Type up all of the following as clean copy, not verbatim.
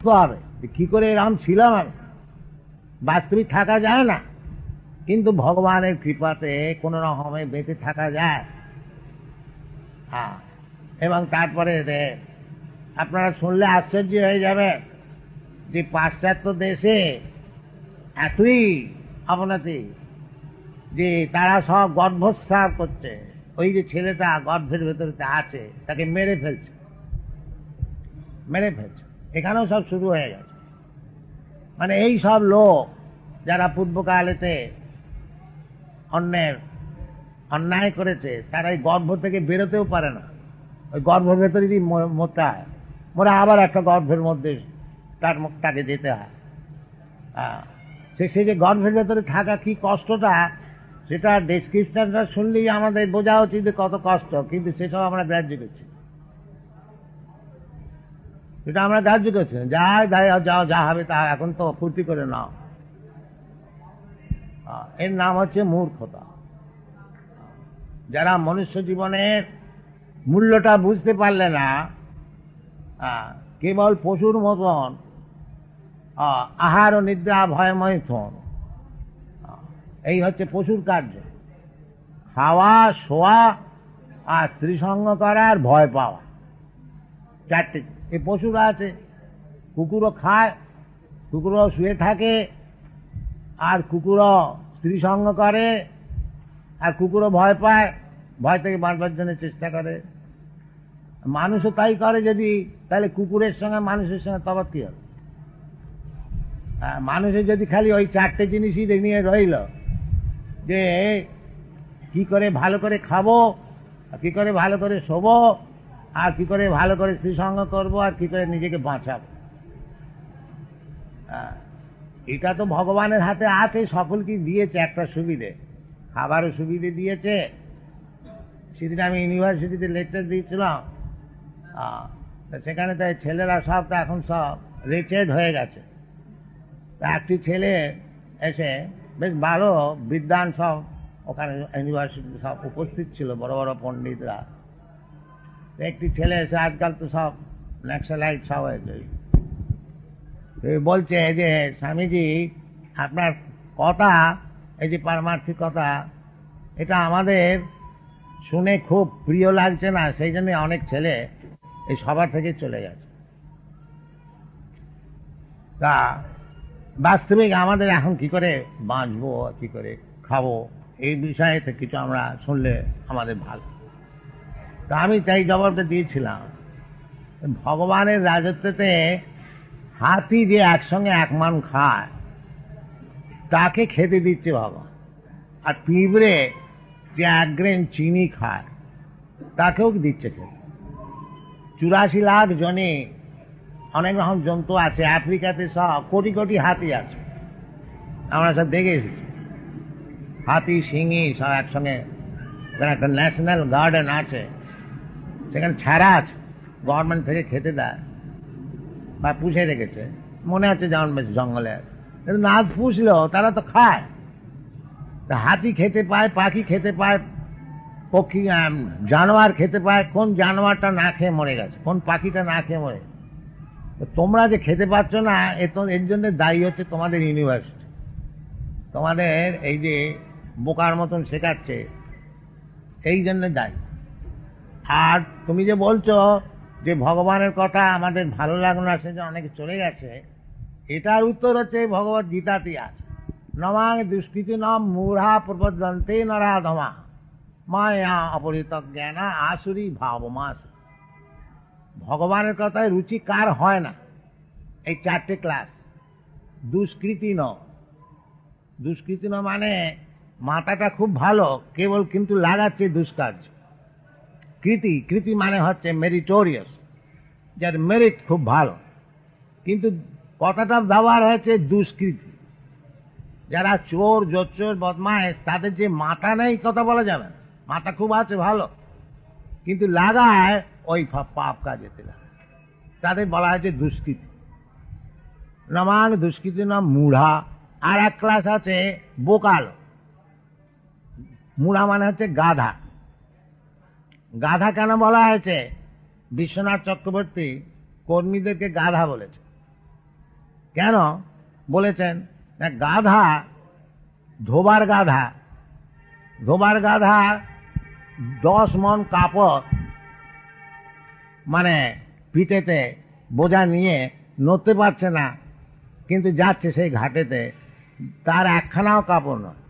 হবে কি করে এরকম ছিলাম আমি, বাস্তবিক থাকা যায় না, কিন্তু ভগবানের কৃপাতে কোন রকমে বেঁচে থাকা যায়। হ্যাঁ, এবং তারপরে আপনারা শুনলে আশ্চর্য হয়ে যাবে যে পাশ্চাত্য দেশে এতই অবনতি যে তারা সব গর্ভস্রাব করছে। ওই যে ছেলেটা গর্ভের ভেতরে আছে তাকে মেরে ফেলছে। এখানেও সব শুরু হয়ে গেছে। মানে এই সব লোক যারা পূর্বকালেতে অন্যের অন্যায় করেছে, তারা এই গর্ভ থেকে বেরোতেও পারে না। ওই গর্ভের ভেতরে যদি মরতে হয়, মরে আবার একটা গর্ভের মধ্যে তাকে যেতে হয়। সে যে গর্ভের ভেতরে থাকা কি কষ্টটা, সেটা ডেসক্রিপশনটা শুনলেই আমাদের বোঝা উচিত কত কষ্ট, কিন্তু সেসব আমরা গ্রাহ্য করছি। সেটা আমরা গ্রাহ্য করছি না। যাও যা হবে তা, এখন তো ফুর্তি করে নাও। এর নাম হচ্ছে মূর্খতা। যারা মনুষ্য জীবনের মূল্যটা বুঝতে পারলে না, কেবল পশুর মতন আহার ও নিদ্রা ভয়ময় থন, এই হচ্ছে পশুর কার্য। খাওয়া, শোয়া আর স্ত্রী সঙ্গ করা আর ভয় পাওয়া, চারটে। এই পশুরা আছে। কুকুরও খায়, কুকুরও শুয়ে থাকে, আর কুকুরও স্ত্রী সঙ্গ করে, আর কুকুরও ভয় পায়, ভয় থেকে বাঁচবার জন্য চেষ্টা করে। মানুষও তাই করে। যদি তাহলে কুকুরের সঙ্গে মানুষের সঙ্গে তফাৎ কি হবে? মানুষের যদি খালি ওই চারটে জিনিসই নিয়ে রইল, যে কি করে ভালো করে খাবো, কি করে ভালো করে শোবো, আর কি করে ভালো করে স্ত্রী সঙ্গ করবো, আর কি করে নিজেকে বাঁচাবো, এটা তো ভগবানের হাতে আছে। সকলকে দিয়েছে একটা সুবিধে, খাবারও সুবিধে দিয়েছে। সেদিন আমি ইউনিভার্সিটিতে লেকচার দিয়েছিলাম, সেখানে তাই ছেলেরা সব তো এখন সব রিচেড হয়ে গেছে। একটি ছেলে এসে, বেশ ভালো বিদ্বান সব ওখানে ইউনিভার্সিটিতে সব উপস্থিত ছিল, বড় বড় পণ্ডিতরা। একটি ছেলে এসে, আজকাল তো সব ন্যাক্সালাইট সব হয়েছে, বলছে যে স্বামীজি আপনার কথা, এই যে পারমার্থিক কথা, এটা আমাদের শুনে খুব প্রিয় লাগছে না, সেই জন্য অনেক ছেলে এই সভা থেকে চলে গেছে। তা বাস্তবিক আমাদের এখন কি করে বাঁচবো, কি করে খাবো, এই বিষয়ে কিছু আমরা শুনলে আমাদের ভালো। তা আমি তাই জবাবটা দিয়েছিলাম, ভগবানের রাজত্বতে হাতি যে একসঙ্গে এক মান খায়, তাকে খেতে দিচ্ছে ভগবান। আর পিঁপড়ে যে 1 গ্রেন চিনি খায়, তাকেও দিচ্ছে খেতে। 84 লাখ জনে অনেক রকম জন্তু আছে। আফ্রিকাতে সব কোটি কোটি হাতি আছে, আমরা সব দেখে এসেছি। হাতি, সিংহী সব একসঙ্গে। একটা ন্যাশনাল গার্ডেন আছে, সেখানে ছাড়া আছে, গভর্নমেন্ট থেকে খেতে দেয় বা পুষে রেখেছে, মনে হচ্ছে যেমন বেশ জঙ্গলে। কিন্তু না পুষলেও তারা তো খায়। হাতি খেতে পায়, পাখি খেতে পায়, পক্ষী জানোয়ার খেতে পায়। কোন জানোয়ারটা না খেয়ে মরে গেছে, কোন পাখিটা না খেয়ে মরে? তোমরা যে খেতে পাচ্ছ না, এর জন্য দায়ী হচ্ছে তোমাদের ইউনিভার্সিটি। তোমাদের এই যে বোকার মতন শেখাচ্ছে, এই জন্য দায়ী। আর তুমি যে বলছো যে ভগবানের কথা আমাদের ভালো লাগলো না, সেজন্য অনেকে চলে গেছে, এটার উত্তর হচ্ছে ভগবত গীতাতে আছে, নমাং দুষ্কৃতি নাম মূঢ়া প্রবদন্তে নরাধমা মায়া অপরিত জ্ঞানা আসুরি ভাবমাস। ভগবানের কথায় রুচি কার হয় না? এই 4টে ক্লাস। দুষ্কৃতি ন, দুষ্কৃতি ন মানে মাথাটা খুব ভালো, কেবল কিন্তু লাগাচ্ছে দুষ্কার্য। কৃতি, কৃতি মানে হচ্ছে মেরিটোরিয়াস, যার মেরিট খুব ভালো, কিন্তু কথাটা ব্যবহার হয়েছে দুষ্কৃতি। যারা চোর, জোচ্চোর, বদমাইশ, তাদের যে মাথা নেই কথা বলা যাবে না। মাথা খুব আছে ভালো, কিন্তু লাগায় ওই পাপ কাজেতে লাগায়, তাদের বলা হয়েছে দুষ্কৃতি। নমাং দুষ্কৃতি নাম মূঢ়া। আর এক ক্লাস আছে বোকাল। মূঢ়া মানে হচ্ছে গাধা। গাধা কেন বলা হয়েছে? বিশ্বনাথ চক্রবর্তী কর্মীদেরকে গাধা বলেছে। কেন বলেছেন না, গাধা, ধোবার গাধা, 10 মণ কাপড় মানে পিঠেতে বোঝা নিয়ে নড়তে পারছে না, কিন্তু যাচ্ছে সেই ঘাটেতে, তার একখানাও কাপড় নয়।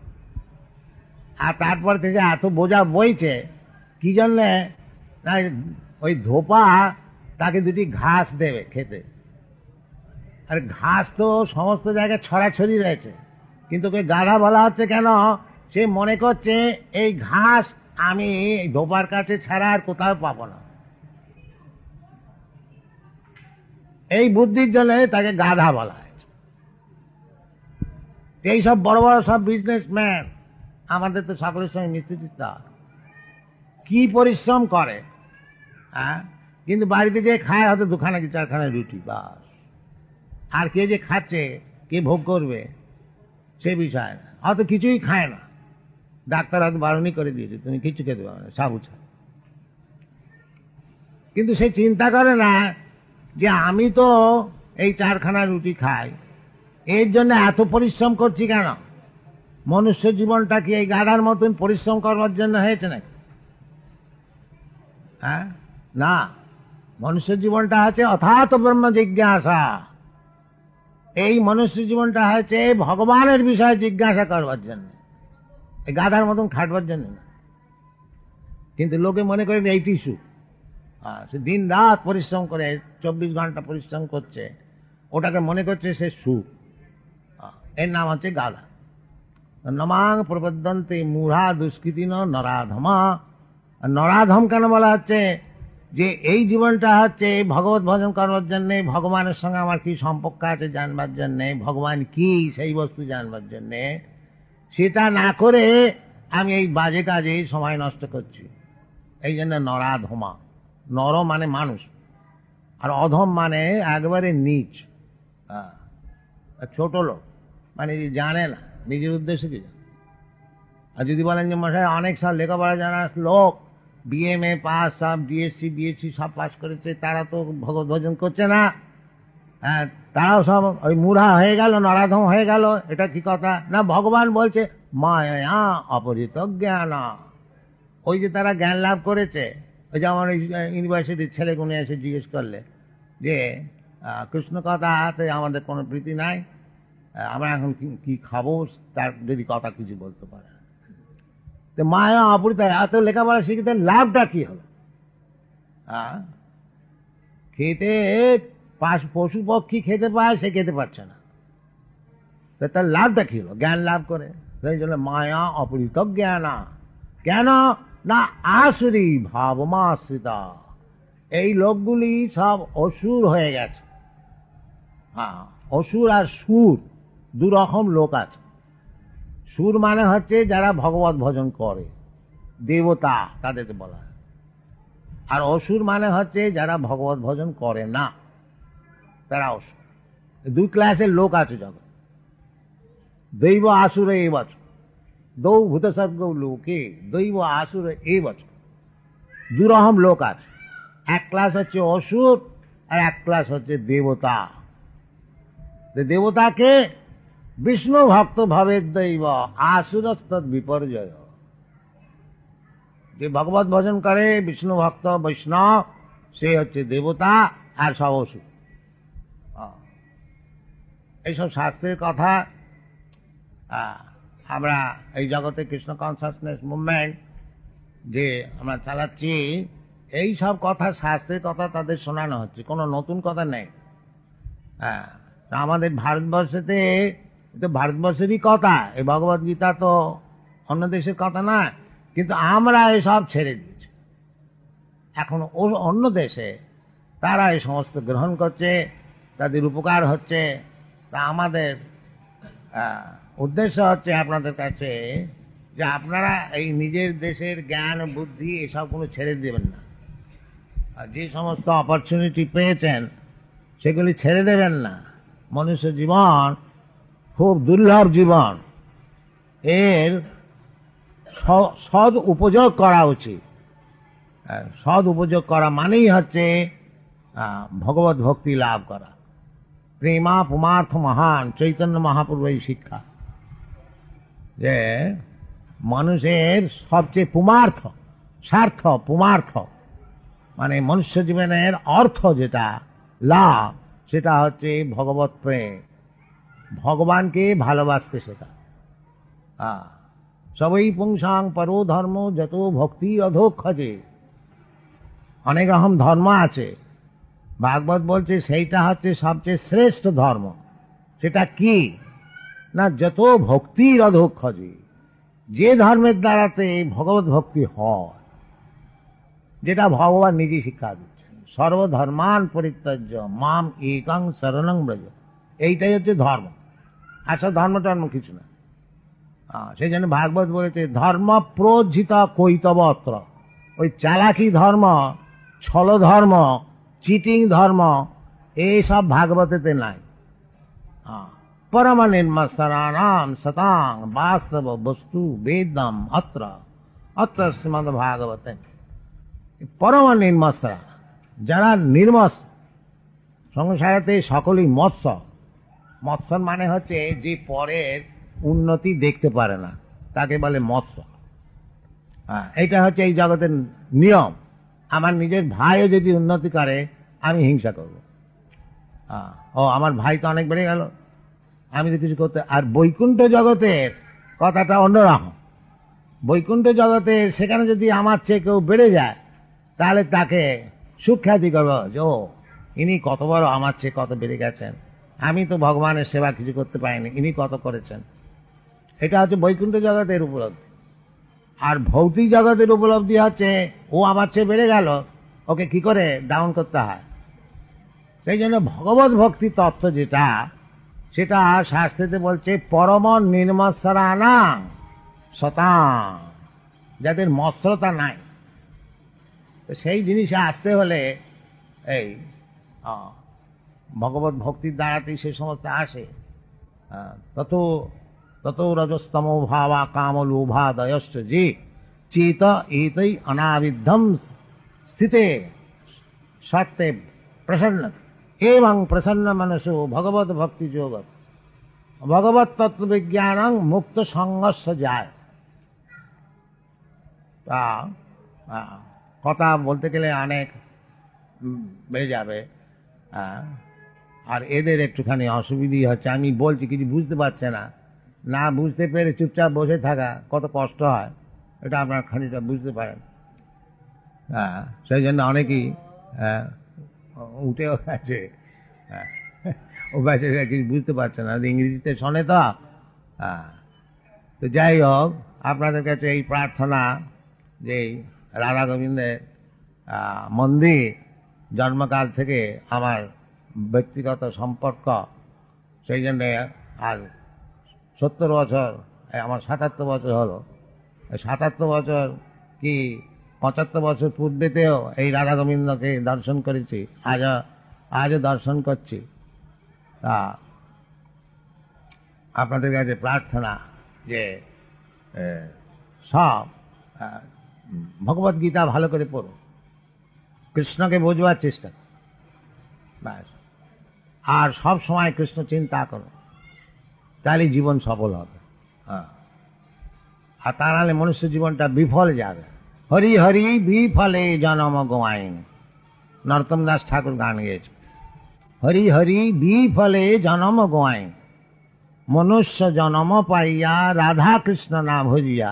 আর তারপর থেকে এত বোঝা বইছে কি জন্যে, ওই ধোপা তাকে দুটি ঘাস দেবে খেতে। আর ঘাস তো সমস্ত জায়গায় ছড়াছড়ি রয়েছে, কিন্তু ওকে গাধা বলা হচ্ছে কেন? সে মনে করছে এই ঘাস আমি এই ধোপার কাছে ছাড়া আর কোথাও পাবো না। এই বুদ্ধির জন্য তাকে গাধা বলা হয়েছে। এই সব বড় বড় সব বিজনেসম্যান আমাদের তো সকলের সঙ্গে মিশতে কি পরিশ্রম করে, হ্যাঁ, কিন্তু বাড়িতে যে খায় হয়তো 2খানা কি 4খানা রুটি, বাস। আর কে যে খাচ্ছে, কে ভোগ করবে সে বিষয় না, হয়তো কিছুই খায় না, ডাক্তার হয়তো বারণই করে দিয়েছে তুমি কিছু খেতে পারবে না, সাবু ছাড়া। কিন্তু সে চিন্তা করে না যে আমি তো এই 4খানা রুটি খাই, এর জন্য এত পরিশ্রম করছি কেন? মনুষ্য জীবনটা কি এই গাধার মতন পরিশ্রম করবার জন্য হয়েছে নাকি? হ্যাঁ, না, মনুষ্য জীবনটা আছে অথাত ব্রহ্ম জিজ্ঞাসা। এই মনুষ্য জীবনটা হয়েছে ভগবানের বিষয়ে জিজ্ঞাসা করবার জন্য, এই গাধার মতন খাটবার জন্য না। কিন্তু লোকে মনে করেন এইটি সুখ। সে দিন রাত পরিশ্রম করে, 24 ঘন্টা পরিশ্রম করছে, ওটাকে মনে করছে সে সুখ। এর নাম হচ্ছে গাধা। নমাং প্রবদন্তে মূঢ়া দুষ্কৃতিন নরাধমা। নরাধম কেন বলা হচ্ছে? যে এই জীবনটা হচ্ছে ভগবত ভজন করবার জন্যে, ভগবানের সঙ্গে আমার কি সম্পর্ক আছে জানবার জন্যে, ভগবান কি সেই বস্তু জানবার জন্যে, সেটা না করে আমি এই বাজে কাজে সময় নষ্ট করছি। এই জন্য নরাধমা। নর মানে মানুষ, আর অধম মানে একবারে নিচ, ছোট লোক, মানে জানে না নিজের উদ্দেশ্য কি। আর যদি বলেন যে মশাই অনেক সব লেখাপড়া জানা লোক, বিএমএ পাস, সব ডিএসসি বিএসসি সব পাস করেছে, তারা তো ভগবত ভজন করছে না। হ্যাঁ, তারাও সব ওই মূঢ়া হয়ে গেল, নরাধম হয়ে গেল। এটা কি কথা? না, ভগবান বলছে মায়া অপরিত জ্ঞান। ওই যে তারা জ্ঞান লাভ করেছে, ওই যে আমার ইউনিভার্সিটির ছেলেগুলো এসে জিজ্ঞেস করলে যে কৃষ্ণ কথাতে আমাদের কোনো প্রীতি নাই, আমরা এখন কি খাবো, তার যদি কথা কিছু বলতে পারে। তো মায়া অপরিত, এত লেখাপড়া শিখতে লাভটা কি হলো? খেতে পশু পক্ষী খেতে পায়, সে খেতে পারছে না, তার লাভটা কি হলো? জ্ঞান লাভ করে। সেই জন্য মায়া অপরিত জ্ঞান। কেন না? আসুরি ভাবমাশ্রিতা। এই লোকগুলি সব অসুর হয়ে গেছে। হ্যাঁ, অসুর আর সুর দুরকম লোক আছে। সুর মানে হচ্ছে যারা ভগবত ভজন করে, দেবতা, তাদেরকে বলা হয়। আর অসুর মানে হচ্ছে যারা ভগবত ভজন করে না, তারা অসুর। 2 ক্লাসের লোক আছে জগৎ। দৈব আসুর এই বছর, দৌ ভূত সর্গ লোকে দৈব আসুর এই বছর, 2 রকম লোক আছে। এক ক্লাস হচ্ছে অসুর, আর এক ক্লাস হচ্ছে দেবতা। দেবতাকে বিষ্ণু ভক্ত ভাবে দৈব, আসুরস্তৎ বিপর্যয়। যে ভগবত ভজন করে, বিষ্ণু ভক্ত বৈষ্ণব, সে হচ্ছে দেবতা, আর সব অসুর। এইসব শাস্ত্রের কথা আমরা এই জগতে কৃষ্ণ কনসাসনেস মুভমেন্ট যে আমরা চালাচ্ছি, এই সব কথা শাস্ত্রের কথা তাদের শোনানো হচ্ছে, কোনো নতুন কথা নেই। হ্যাঁ, আমাদের ভারতবর্ষেতে তো ভারতবর্ষেরই কথা, এই ভগবত গীতা তো অন্য দেশের কথা না, কিন্তু আমরা এসব ছেড়ে দিয়েছি। এখন অন্য দেশে তারা এই সমস্ত গ্রহণ করছে, তাদের উপকার হচ্ছে। তা আমাদের উদ্দেশ্য হচ্ছে আপনাদের কাছে যে আপনারা এই নিজের দেশের জ্ঞান বুদ্ধি এসব কোনো ছেড়ে দেবেন না। আর যে সমস্ত অপরচুনিটি পেয়েছেন সেগুলি ছেড়ে দেবেন না। মনুষ্য জীবন খুব দুর্লভ জীবন, এর সদ উপযোগ করা উচিত। সদ উপযোগ করা মানেই হচ্ছে ভগবত ভক্তি লাভ করা। প্রেমা পুমার্থ মহান চৈতন্য মহাপ্রভু এই শিক্ষা যে মানুষের সবচেয়ে পুমার্থ স্বার্থ পুমার্থ মানে মনুষ্য জীবনের অর্থ যেটা লাভ সেটা হচ্ছে ভগবত প্রেম, ভগবানকে ভালোবাসতে শেখা। সবই পুংসাং পরো ধর্ম যত ভক্তি অধোক্ষজে। অনেক রকম ধর্ম আছে, ভাগবত বলছে সেইটা হচ্ছে সবচেয়ে শ্রেষ্ঠ ধর্ম। সেটা কি না, যত ভক্তির অধোক্ষজে, যে ধর্মের দ্বারাতে ভগবত ভক্তি হয়, যেটা ভগবান নিজে শিক্ষা দিচ্ছেন। সর্বধর্মান পরিত্যাজ্য মাম একং শরণং ব্রজ, এইটাই হচ্ছে ধর্ম। আসলে ধর্ম টর্ম কিছু না। সেই জন্য ভাগবত বলেছে ধর্ম প্রোজ্ঝিত কৈতবত্র। ওই চালাকি ধর্ম, ছল ধর্ম, চিটিং ধর্ম এইসব ভাগবতেতে নাই। পরম নির্মৎসরাণাম সতাং বাস্তব বস্তু বেদম অত্র অত্র শ্রীমদ ভাগবতে। পরম নির্মৎসরা, যারা নির্মৎস, সংসারেতে সকলেই মৎস্য। মৎস্য মানে হচ্ছে যে পরের উন্নতি দেখতে পারে না, তাকে বলে মৎস্য। এইটা হচ্ছে এই জগতের নিয়ম। আমার নিজের ভাইও যদি উন্নতি করে আমি হিংসা করব। ও আমার ভাই তো অনেক বেড়ে গেল, আমি তো কিছু করতে। আর বৈকুণ্ঠ জগতের কথাটা অন্যরকম। বৈকুণ্ঠ জগতে সেখানে যদি আমার চেয়ে কেউ বেড়ে যায় তাহলে তাকে সুখ্যাতি করবো যে ও ইনি কত বড়, আমার চেয়ে কত বেড়ে গেছেন, আমি তো ভগবানের সেবা কিছু করতে পারিনি, ইনি কত করেছেন। এটা হচ্ছে বৈকুণ্ঠ জগতের উপলব্ধি। আর ভৌতিক জগতের উপলব্ধি হচ্ছে ও আমার চেয়ে বেড়ে গেল, ওকে কি করে ডাউন করতে হয়। সেই জন্য ভগবত ভক্তি তত্ত্ব যেটা, সেটা শাস্ত্রেতে বলছে পরম নির্মৎসরাণাং সতাং, যাদের মৎসরতা নাই। সেই জিনিসে আসতে হলে এই ভগবত ভক্তির দ্বারাতেই সে সমস্ত আসে। তত তত রজস্তম ভাবা কাম লোভাদয়শ্চ যে চেত এতই অনাবিদ্ধম স্থিতে সত্যে প্রসন্ন এবং প্রসন্ন মনসো ভগবত ভক্তি যোগত ভগবত তত্ত্ব বিজ্ঞানং মুক্ত সংঘর্ষ যায়। তা কথা বলতে গেলে অনেক বেড়ে যাবে। আর এদের একটুখানি অসুবিধা হচ্ছে, আমি বলছি কিছু বুঝতে পারছে না, না বুঝতে পেরে চুপচাপ বসে থাকা কত কষ্ট হয়, এটা আপনার খানিকটা বুঝতে পারেন। সেই জন্য অনেকেই উঠেও গেছে, ও ব্যাসে কিছু বুঝতে পারছে না, ইংরেজিতে শোনে তো। তো যাই হোক, আপনাদের কাছে এই প্রার্থনা যে রাধা গোবিন্দের মন্দির জন্মকাল থেকে আমার ব্যক্তিগত সম্পর্ক, সেই জন্যে আজ 70 বছর, আমার 77 বছর হলো। 77 বছর কি 75 বছর পূর্বেতেও এই রাধা গোবিন্দকে দর্শন করেছি, আজও দর্শন করছি। তা আপনাদের কাছে প্রার্থনা যে সব ভগবত গীতা ভালো করে পড়ো, কৃষ্ণকে বোঝবার চেষ্টা করো, ব্যাস। আর সব সময় কৃষ্ণ চিন্তা করো, তাহলে জীবন সফল হবে। আর তা নাহলে মনুষ্য জীবনটা বিফল যাবে। হরি হরি বিফলে জনম গোয়াইন, নরোত্তম দাস ঠাকুর গান গেয়েছে। হরি হরি বিফলে জনম গোয়াইন, মনুষ্য জনম পাইয়া রাধা কৃষ্ণ না ভজিয়া,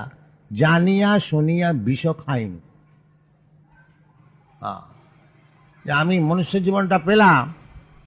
জানিয়া শুনিয়া বিষ খাইন। আমি মনুষ্য জীবনটা পেলাম